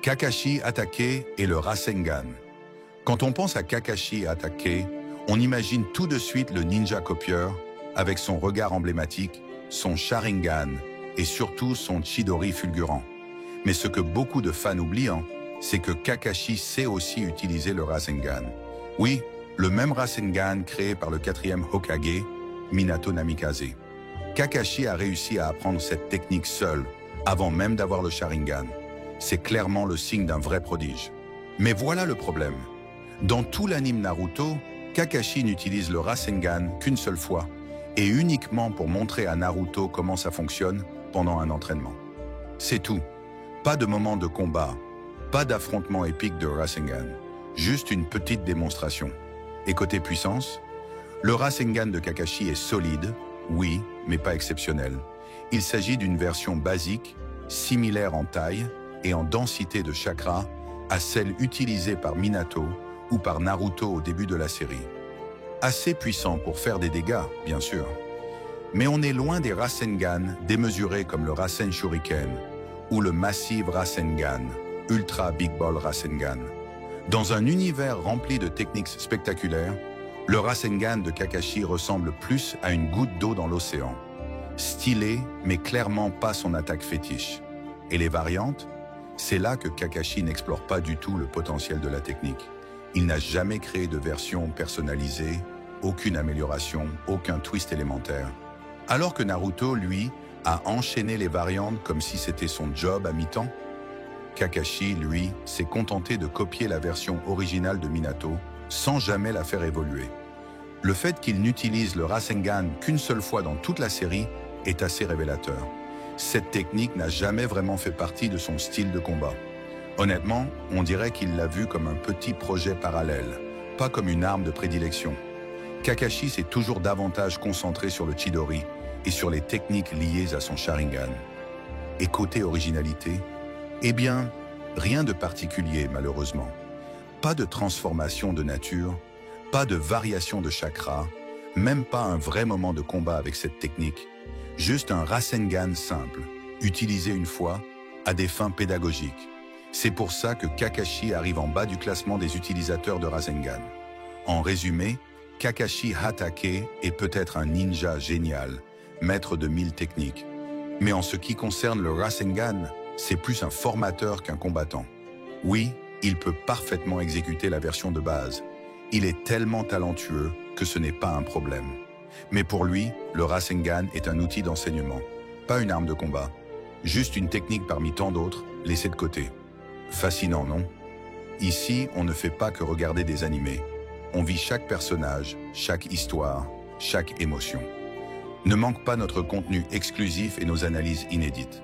Kakashi attaqué et le Rasengan. Quand on pense à Kakashi attaqué, on imagine tout de suite le ninja copieur avec son regard emblématique, son Sharingan et surtout son Chidori fulgurant. Mais ce que beaucoup de fans oublient, c'est que Kakashi sait aussi utiliser le Rasengan. Oui, le même Rasengan créé par le 4e Hokage, Minato Namikaze. Kakashi a réussi à apprendre cette technique seul, avant même d'avoir le Sharingan. C'est clairement le signe d'un vrai prodige. Mais voilà le problème. Dans tout l'anime Naruto, Kakashi n'utilise le Rasengan qu'une seule fois, et uniquement pour montrer à Naruto comment ça fonctionne pendant un entraînement. C'est tout. Pas de moment de combat, pas d'affrontement épique de Rasengan, juste une petite démonstration. Et côté puissance, le Rasengan de Kakashi est solide, oui, mais pas exceptionnel. Il s'agit d'une version basique, similaire en taille et en densité de chakra à celle utilisée par Minato ou par Naruto au début de la série. Assez puissant pour faire des dégâts, bien sûr. Mais on est loin des Rasengan démesurés comme le Rasen Shuriken ou le Massive Rasengan, Ultra Big Ball Rasengan. Dans un univers rempli de techniques spectaculaires, le Rasengan de Kakashi ressemble plus à une goutte d'eau dans l'océan. Stylé, mais clairement pas son attaque fétiche. Et les variantes? C'est là que Kakashi n'explore pas du tout le potentiel de la technique. Il n'a jamais créé de version personnalisée, aucune amélioration, aucun twist élémentaire. Alors que Naruto, lui, a enchaîné les variantes comme si c'était son job à mi-temps, Kakashi, lui, s'est contenté de copier la version originale de Minato sans jamais la faire évoluer. Le fait qu'il n'utilise le Rasengan qu'une seule fois dans toute la série est assez révélateur. Cette technique n'a jamais vraiment fait partie de son style de combat. Honnêtement, on dirait qu'il l'a vu comme un petit projet parallèle, pas comme une arme de prédilection. Kakashi s'est toujours davantage concentré sur le Chidori et sur les techniques liées à son Sharingan. Et côté originalité, eh bien, rien de particulier malheureusement. Pas de transformation de nature, pas de variation de chakra, même pas un vrai moment de combat avec cette technique. Juste un Rasengan simple, utilisé une fois, à des fins pédagogiques. C'est pour ça que Kakashi arrive en bas du classement des utilisateurs de Rasengan. En résumé, Kakashi Hatake est peut-être un ninja génial, maître de 1000 techniques. Mais en ce qui concerne le Rasengan, c'est plus un formateur qu'un combattant. Oui, il peut parfaitement exécuter la version de base. Il est tellement talentueux que ce n'est pas un problème. Mais pour lui, le Rasengan est un outil d'enseignement, pas une arme de combat. Juste une technique parmi tant d'autres, laissée de côté. Fascinant, non? Ici, on ne fait pas que regarder des animés. On vit chaque personnage, chaque histoire, chaque émotion. Ne manque pas notre contenu exclusif et nos analyses inédites.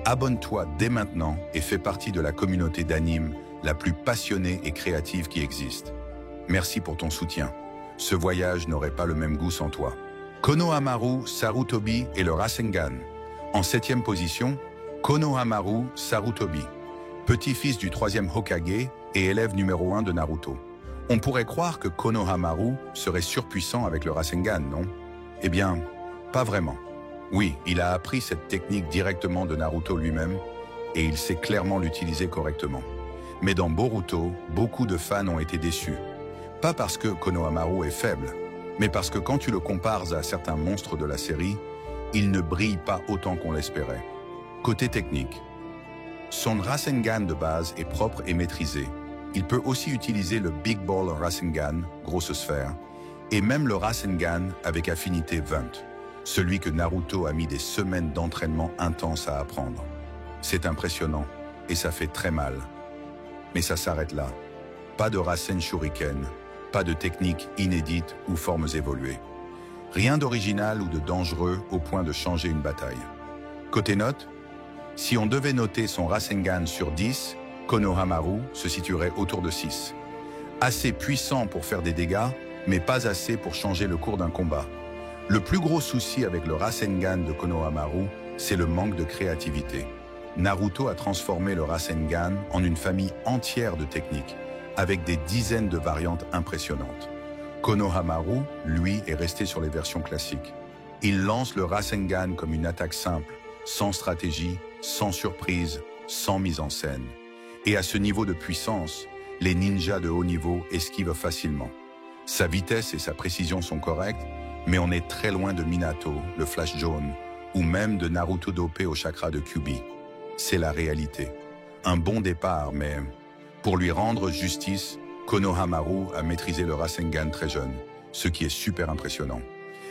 Abonne-toi dès maintenant et fais partie de la communauté d'anime la plus passionnée et créative qui existe. Merci pour ton soutien. Ce voyage n'aurait pas le même goût sans toi. Konohamaru Sarutobi et le Rasengan. En 7e position, Konohamaru Sarutobi, petit-fils du 3e Hokage et élève numéro 1 de Naruto. On pourrait croire que Konohamaru serait surpuissant avec le Rasengan, non? Eh bien, pas vraiment. Oui, il a appris cette technique directement de Naruto lui-même et il sait clairement l'utiliser correctement. Mais dans Boruto, beaucoup de fans ont été déçus. Pas parce que Konohamaru est faible, mais parce que quand tu le compares à certains monstres de la série, il ne brille pas autant qu'on l'espérait. Côté technique, son Rasengan de base est propre et maîtrisé. Il peut aussi utiliser le Big Ball Rasengan, grosse sphère, et même le Rasengan avec affinité 20, celui que Naruto a mis des semaines d'entraînement intense à apprendre. C'est impressionnant, et ça fait très mal. Mais ça s'arrête là. Pas de Rasen Shuriken, pas de technique inédite ou formes évoluées. Rien d'original ou de dangereux au point de changer une bataille. Côté note, si on devait noter son Rasengan sur 10, Konohamaru se situerait autour de 6. Assez puissant pour faire des dégâts, mais pas assez pour changer le cours d'un combat. Le plus gros souci avec le Rasengan de Konohamaru, c'est le manque de créativité. Naruto a transformé le Rasengan en une famille entière de techniques, avec des dizaines de variantes impressionnantes. Konohamaru, lui, est resté sur les versions classiques. Il lance le Rasengan comme une attaque simple, sans stratégie, sans surprise, sans mise en scène. Et à ce niveau de puissance, les ninjas de haut niveau esquivent facilement. Sa vitesse et sa précision sont correctes, mais on est très loin de Minato, le Flash jaune, ou même de Naruto dopé au chakra de Kyuubi. C'est la réalité. Un bon départ, mais pour lui rendre justice, Konohamaru a maîtrisé le Rasengan très jeune, ce qui est super impressionnant.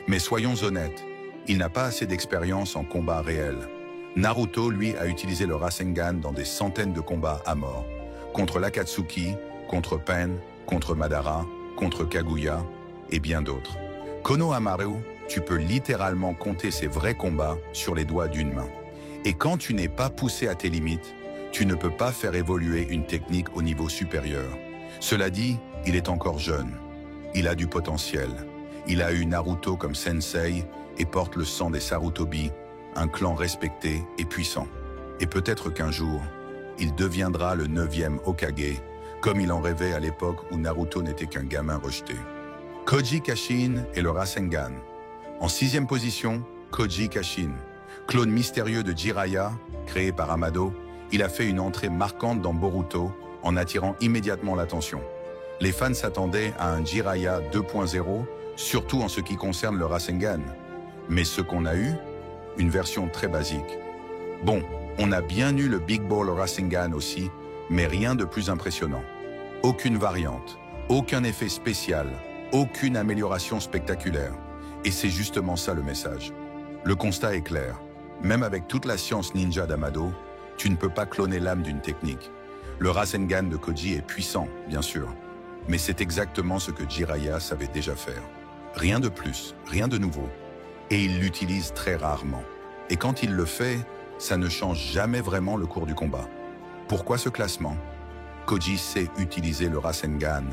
Mais soyons honnêtes, il n'a pas assez d'expérience en combat réel. Naruto, lui, a utilisé le Rasengan dans des centaines de combats à mort, contre l'Akatsuki, contre Pain, contre Madara, contre Kaguya et bien d'autres. Konohamaru, tu peux littéralement compter ses vrais combats sur les doigts d'une main. Et quand tu n'es pas poussé à tes limites, tu ne peux pas faire évoluer une technique au niveau supérieur. Cela dit, il est encore jeune. Il a du potentiel. Il a eu Naruto comme sensei et porte le sang des Sarutobi, un clan respecté et puissant. Et peut-être qu'un jour, il deviendra le 9e Hokage, comme il en rêvait à l'époque où Naruto n'était qu'un gamin rejeté. Koji Kashin et le Rasengan. En 6e position, Koji Kashin. Clone mystérieux de Jiraiya, créé par Amado, il a fait une entrée marquante dans Boruto en attirant immédiatement l'attention. Les fans s'attendaient à un Jiraiya 2.0, surtout en ce qui concerne le Rasengan. Mais ce qu'on a eu, une version très basique. Bon, on a bien eu le Big Ball Rasengan aussi, mais rien de plus impressionnant. Aucune variante, aucun effet spécial, aucune amélioration spectaculaire. Et c'est justement ça le message. Le constat est clair. Même avec toute la science ninja d'Amado, tu ne peux pas cloner l'âme d'une technique. Le Rasengan de Koji est puissant, bien sûr. Mais c'est exactement ce que Jiraiya savait déjà faire. Rien de plus, rien de nouveau. Et il l'utilise très rarement. Et quand il le fait, ça ne change jamais vraiment le cours du combat. Pourquoi ce classement? Koji sait utiliser le Rasengan,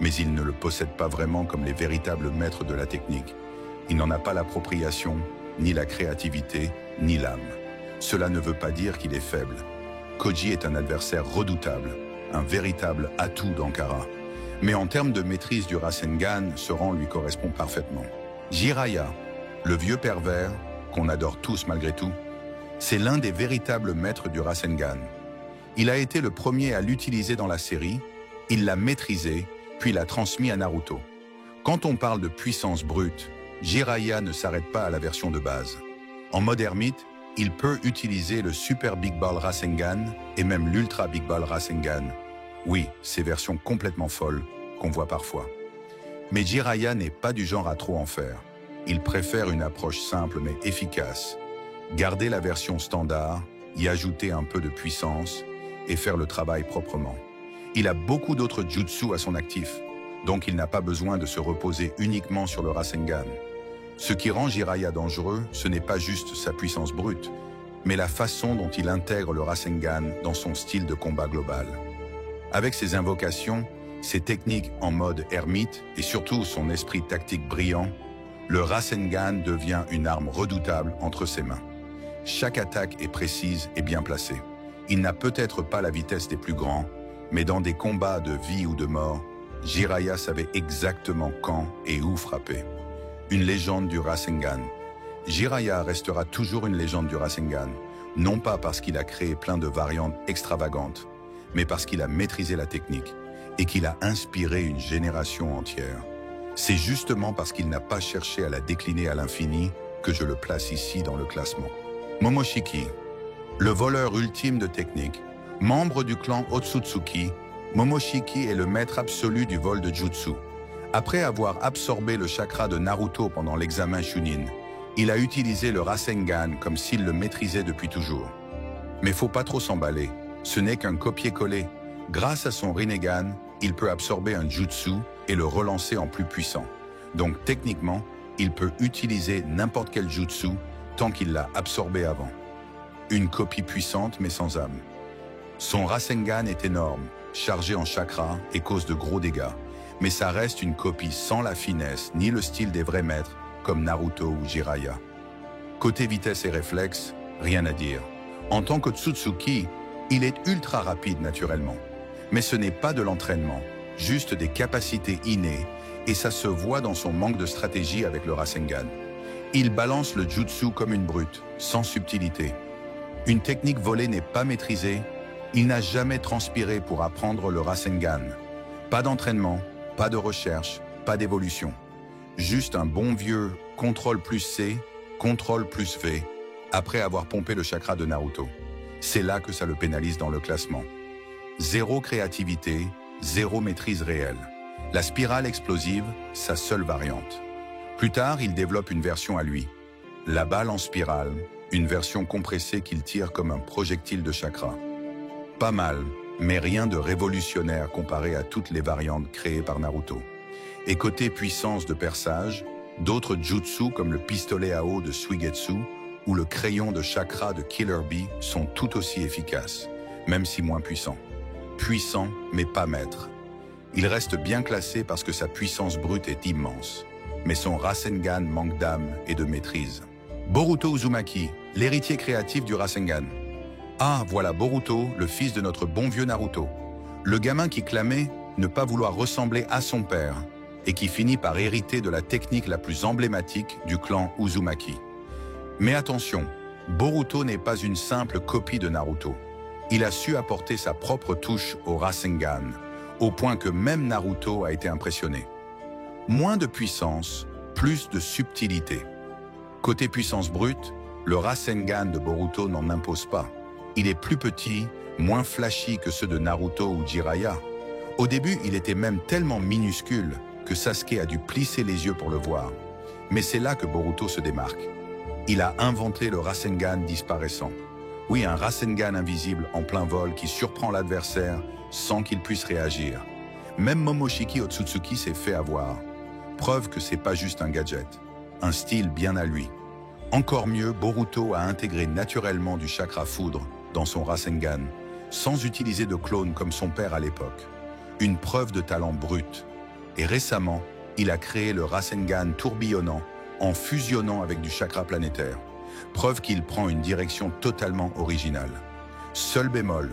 mais il ne le possède pas vraiment comme les véritables maîtres de la technique. Il n'en a pas l'appropriation, ni la créativité, ni l'âme. Cela ne veut pas dire qu'il est faible. Koji est un adversaire redoutable, un véritable atout d'Ankara. Mais en termes de maîtrise du Rasengan, ce rang lui correspond parfaitement. Jiraiya, le vieux pervers, qu'on adore tous malgré tout, c'est l'un des véritables maîtres du Rasengan. Il a été le premier à l'utiliser dans la série, il l'a maîtrisé, puis l'a transmis à Naruto. Quand on parle de puissance brute, Jiraiya ne s'arrête pas à la version de base. En mode ermite, il peut utiliser le Super Big Ball Rasengan et même l'Ultra Big Ball Rasengan. Oui, ces versions complètement folles qu'on voit parfois. Mais Jiraiya n'est pas du genre à trop en faire. Il préfère une approche simple mais efficace. Garder la version standard, y ajouter un peu de puissance et faire le travail proprement. Il a beaucoup d'autres jutsu à son actif, donc il n'a pas besoin de se reposer uniquement sur le Rasengan. Ce qui rend Jiraiya dangereux, ce n'est pas juste sa puissance brute, mais la façon dont il intègre le Rasengan dans son style de combat global. Avec ses invocations, ses techniques en mode ermite et surtout son esprit tactique brillant, le Rasengan devient une arme redoutable entre ses mains. Chaque attaque est précise et bien placée. Il n'a peut-être pas la vitesse des plus grands, mais dans des combats de vie ou de mort, Jiraiya savait exactement quand et où frapper. Une légende du Rasengan. Jiraiya restera toujours une légende du Rasengan, non pas parce qu'il a créé plein de variantes extravagantes, mais parce qu'il a maîtrisé la technique et qu'il a inspiré une génération entière. C'est justement parce qu'il n'a pas cherché à la décliner à l'infini que je le place ici dans le classement. Momoshiki, le voleur ultime de technique, membre du clan Otsutsuki, Momoshiki est le maître absolu du vol de jutsu. Après avoir absorbé le chakra de Naruto pendant l'examen Chunin, il a utilisé le Rasengan comme s'il le maîtrisait depuis toujours. Mais faut pas trop s'emballer, ce n'est qu'un copier-coller. Grâce à son Rinnegan, il peut absorber un jutsu et le relancer en plus puissant. Donc techniquement, il peut utiliser n'importe quel jutsu tant qu'il l'a absorbé avant. Une copie puissante mais sans âme. Son Rasengan est énorme, chargé en chakra et cause de gros dégâts. Mais ça reste une copie sans la finesse ni le style des vrais maîtres comme Naruto ou Jiraiya. Côté vitesse et réflexe, rien à dire. En tant qu'Otsutsuki, il est ultra rapide naturellement. Mais ce n'est pas de l'entraînement, juste des capacités innées et ça se voit dans son manque de stratégie avec le Rasengan. Il balance le jutsu comme une brute, sans subtilité. Une technique volée n'est pas maîtrisée, Il n'a jamais transpiré pour apprendre le Rasengan. Pas d'entraînement, pas de recherche, pas d'évolution. Juste un bon vieux CTRL plus C, CTRL plus V, après avoir pompé le chakra de Naruto. C'est là que ça le pénalise dans le classement. Zéro créativité, zéro maîtrise réelle. La spirale explosive, sa seule variante. Plus tard, il développe une version à lui. La balle en spirale, une version compressée qu'il tire comme un projectile de chakra. Pas mal, mais rien de révolutionnaire comparé à toutes les variantes créées par Naruto. Et côté puissance de perçage, d'autres jutsu comme le pistolet à eau de Suigetsu ou le crayon de chakra de Killer Bee sont tout aussi efficaces, même si moins puissants. Puissant, mais pas maître. Il reste bien classé parce que sa puissance brute est immense, mais son Rasengan manque d'âme et de maîtrise. Boruto Uzumaki, l'héritier créatif du Rasengan. Ah, voilà Boruto, le fils de notre bon vieux Naruto. Le gamin qui clamait ne pas vouloir ressembler à son père et qui finit par hériter de la technique la plus emblématique du clan Uzumaki. Mais attention, Boruto n'est pas une simple copie de Naruto. Il a su apporter sa propre touche au Rasengan, au point que même Naruto a été impressionné. Moins de puissance, plus de subtilité. Côté puissance brute, le Rasengan de Boruto n'en impose pas. Il est plus petit, moins flashy que ceux de Naruto ou Jiraiya. Au début, il était même tellement minuscule que Sasuke a dû plisser les yeux pour le voir. Mais c'est là que Boruto se démarque. Il a inventé le Rasengan disparaissant. Oui, un Rasengan invisible en plein vol qui surprend l'adversaire sans qu'il puisse réagir. Même Momoshiki Otsutsuki s'est fait avoir. Preuve que c'est pas juste un gadget, un style bien à lui. Encore mieux, Boruto a intégré naturellement du chakra foudre dans son Rasengan, sans utiliser de clone comme son père à l'époque. Une preuve de talent brut. Et récemment, il a créé le Rasengan tourbillonnant en fusionnant avec du chakra planétaire. Preuve qu'il prend une direction totalement originale. Seul bémol,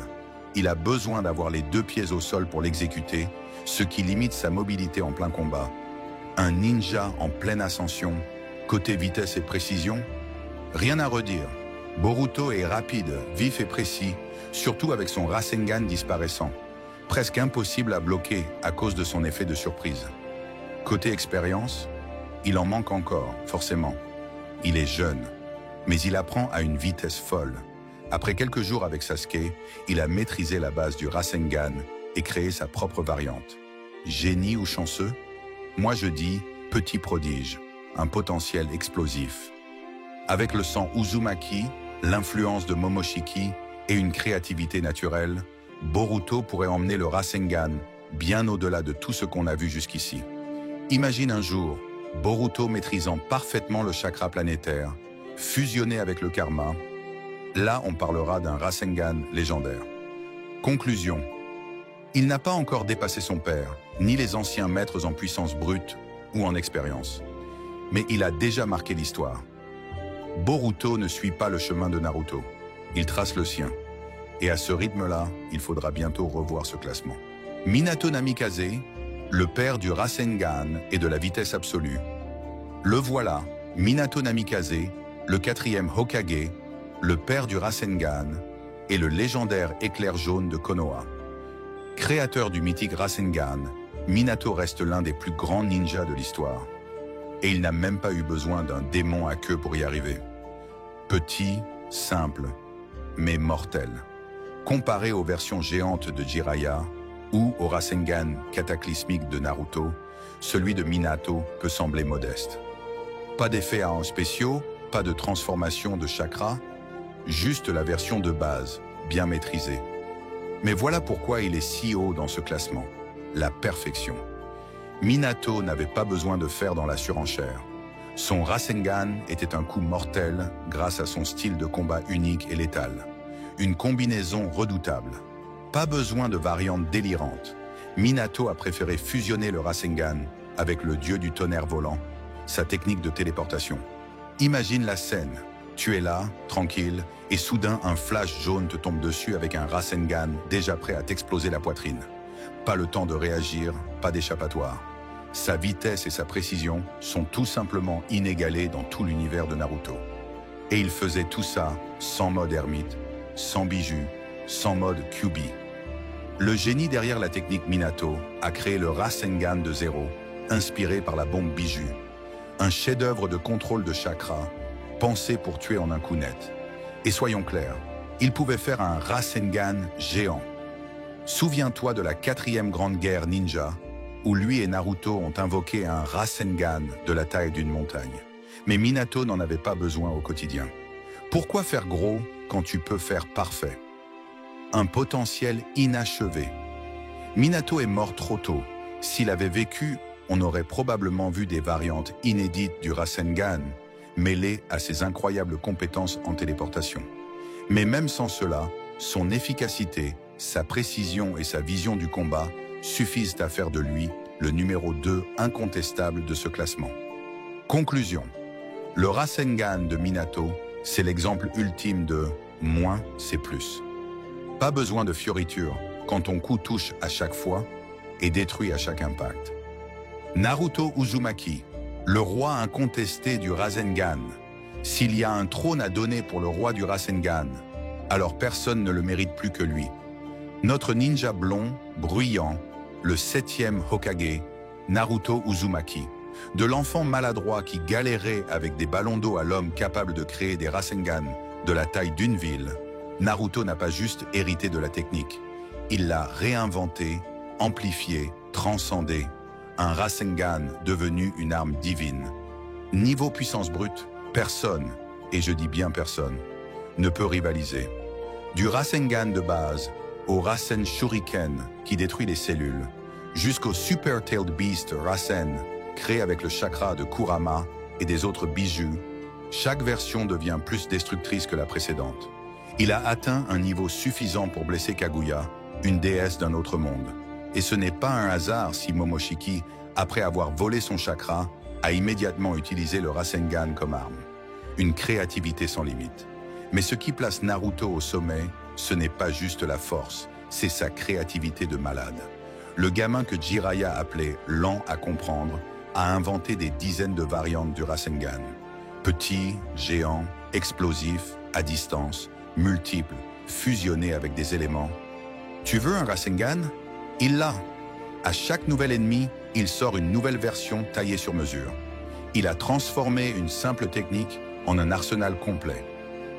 il a besoin d'avoir les deux pieds au sol pour l'exécuter, ce qui limite sa mobilité en plein combat. Un ninja en pleine ascension, côté vitesse et précision, rien à redire. Boruto est rapide, vif et précis, surtout avec son Rasengan disparaissant. Presque impossible à bloquer à cause de son effet de surprise. Côté expérience, il en manque encore, forcément. Il est jeune, mais il apprend à une vitesse folle. Après quelques jours avec Sasuke, il a maîtrisé la base du Rasengan et créé sa propre variante. Génie ou chanceux? Moi je dis petit prodige, un potentiel explosif. Avec le sang Uzumaki, l'influence de Momoshiki et une créativité naturelle, Boruto pourrait emmener le Rasengan bien au-delà de tout ce qu'on a vu jusqu'ici. Imagine un jour, Boruto maîtrisant parfaitement le chakra planétaire, fusionné avec le karma. Là, on parlera d'un Rasengan légendaire. Conclusion. Il n'a pas encore dépassé son père, ni les anciens maîtres en puissance brute ou en expérience. Mais il a déjà marqué l'histoire. Boruto ne suit pas le chemin de Naruto. Il trace le sien. Et à ce rythme-là, il faudra bientôt revoir ce classement. Minato Namikaze, le père du Rasengan et de la vitesse absolue. Le voilà, Minato Namikaze, le 4e Hokage, le père du Rasengan et le légendaire éclair jaune de Konoha. Créateur du mythique Rasengan, Minato reste l'un des plus grands ninjas de l'histoire. Et il n'a même pas eu besoin d'un démon à queue pour y arriver. Petit, simple, mais mortel. Comparé aux versions géantes de Jiraiya ou au Rasengan cataclysmique de Naruto, celui de Minato peut sembler modeste. Pas d'effets à en spéciaux, pas de transformation de chakra, juste la version de base, bien maîtrisée. Mais voilà pourquoi il est si haut dans ce classement, la perfection. Minato n'avait pas besoin de faire dans la surenchère. Son Rasengan était un coup mortel grâce à son style de combat unique et létal. Une combinaison redoutable. Pas besoin de variantes délirantes. Minato a préféré fusionner le Rasengan avec le dieu du tonnerre volant, sa technique de téléportation. Imagine la scène. Tu es là, tranquille, et soudain un flash jaune te tombe dessus avec un Rasengan déjà prêt à t'exploser la poitrine. Pas le temps de réagir, pas d'échappatoire. Sa vitesse et sa précision sont tout simplement inégalées dans tout l'univers de Naruto. Et il faisait tout ça sans mode ermite, sans bijoux, sans mode QB. Le génie derrière la technique Minato a créé le Rasengan de zéro, inspiré par la bombe Biju. Un chef-d'œuvre de contrôle de chakra, pensé pour tuer en un coup net. Et soyons clairs, il pouvait faire un Rasengan géant. Souviens-toi de la 4e grande guerre ninja, où lui et Naruto ont invoqué un Rasengan de la taille d'une montagne. Mais Minato n'en avait pas besoin au quotidien. Pourquoi faire gros quand tu peux faire parfait? Un potentiel inachevé. Minato est mort trop tôt. S'il avait vécu, on aurait probablement vu des variantes inédites du Rasengan, mêlées à ses incroyables compétences en téléportation. Mais même sans cela, son efficacité, sa précision et sa vision du combat suffisent à faire de lui le numéro 2 incontestable de ce classement. Conclusion. Le Rasengan de Minato, c'est l'exemple ultime de « moins, c'est plus ». Pas besoin de fioritures quand ton coup touche à chaque fois et détruit à chaque impact. Naruto Uzumaki, le roi incontesté du Rasengan. S'il y a un trône à donner pour le roi du Rasengan, alors personne ne le mérite plus que lui. Notre ninja blond, bruyant, le 7e Hokage, Naruto Uzumaki. De l'enfant maladroit qui galérait avec des ballons d'eau à l'homme capable de créer des Rasengan de la taille d'une ville, Naruto n'a pas juste hérité de la technique. Il l'a réinventé, amplifié, transcendé. Un Rasengan devenu une arme divine. Niveau puissance brute, personne, et je dis bien personne, ne peut rivaliser. Du Rasengan de base au Rasen Shuriken qui détruit les cellules, jusqu'au Super Tailed Beast Rasen, créé avec le chakra de Kurama et des autres bijoux, chaque version devient plus destructrice que la précédente. Il a atteint un niveau suffisant pour blesser Kaguya, une déesse d'un autre monde. Et ce n'est pas un hasard si Momoshiki, après avoir volé son chakra, a immédiatement utilisé le Rasengan comme arme. Une créativité sans limite. Mais ce qui place Naruto au sommet, ce n'est pas juste la force, c'est sa créativité de malade. Le gamin que Jiraiya appelait lent à comprendre a inventé des dizaines de variantes du Rasengan. Petit, géant, explosif, à distance, multiple, fusionné avec des éléments. Tu veux un Rasengan? Il l'a. À chaque nouvel ennemi, il sort une nouvelle version taillée sur mesure. Il a transformé une simple technique en un arsenal complet.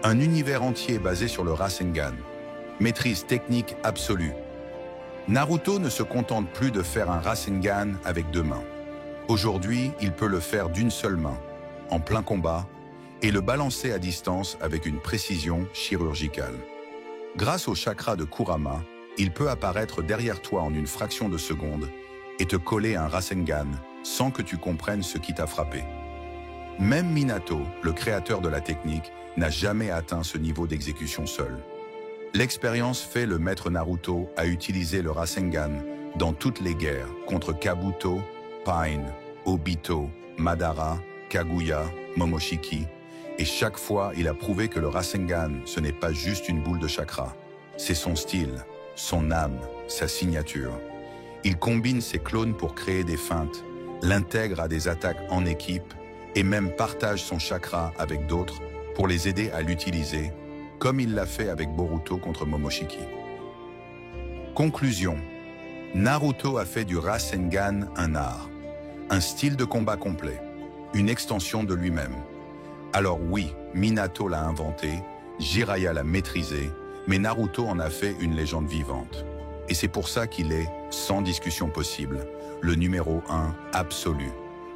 Un univers entier basé sur le Rasengan. Maîtrise technique absolue. Naruto ne se contente plus de faire un Rasengan avec 2 mains. Aujourd'hui, il peut le faire d'une seule main, en plein combat, et le balancer à distance avec une précision chirurgicale. Grâce au chakra de Kurama, il peut apparaître derrière toi en une fraction de seconde et te coller un Rasengan sans que tu comprennes ce qui t'a frappé. Même Minato, le créateur de la technique, n'a jamais atteint ce niveau d'exécution seul. L'expérience fait le maître Naruto à utiliser le Rasengan dans toutes les guerres contre Kabuto, Pain, Obito, Madara, Kaguya, Momoshiki, et chaque fois il a prouvé que le Rasengan ce n'est pas juste une boule de chakra, c'est son style, son âme, sa signature. Il combine ses clones pour créer des feintes, l'intègre à des attaques en équipe et même partage son chakra avec d'autres pour les aider à l'utiliser, comme il l'a fait avec Boruto contre Momoshiki. Conclusion. Naruto a fait du Rasengan un art, un style de combat complet, une extension de lui-même. Alors oui, Minato l'a inventé, Jiraiya l'a maîtrisé, mais Naruto en a fait une légende vivante. Et c'est pour ça qu'il est, sans discussion possible, le numéro 1 absolu,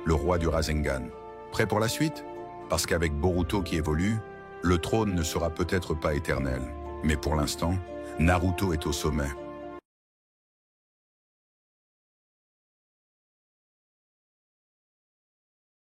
le roi du Rasengan. Prêt pour la suite? Parce qu'avec Boruto qui évolue, le trône ne sera peut-être pas éternel. Mais pour l'instant, Naruto est au sommet.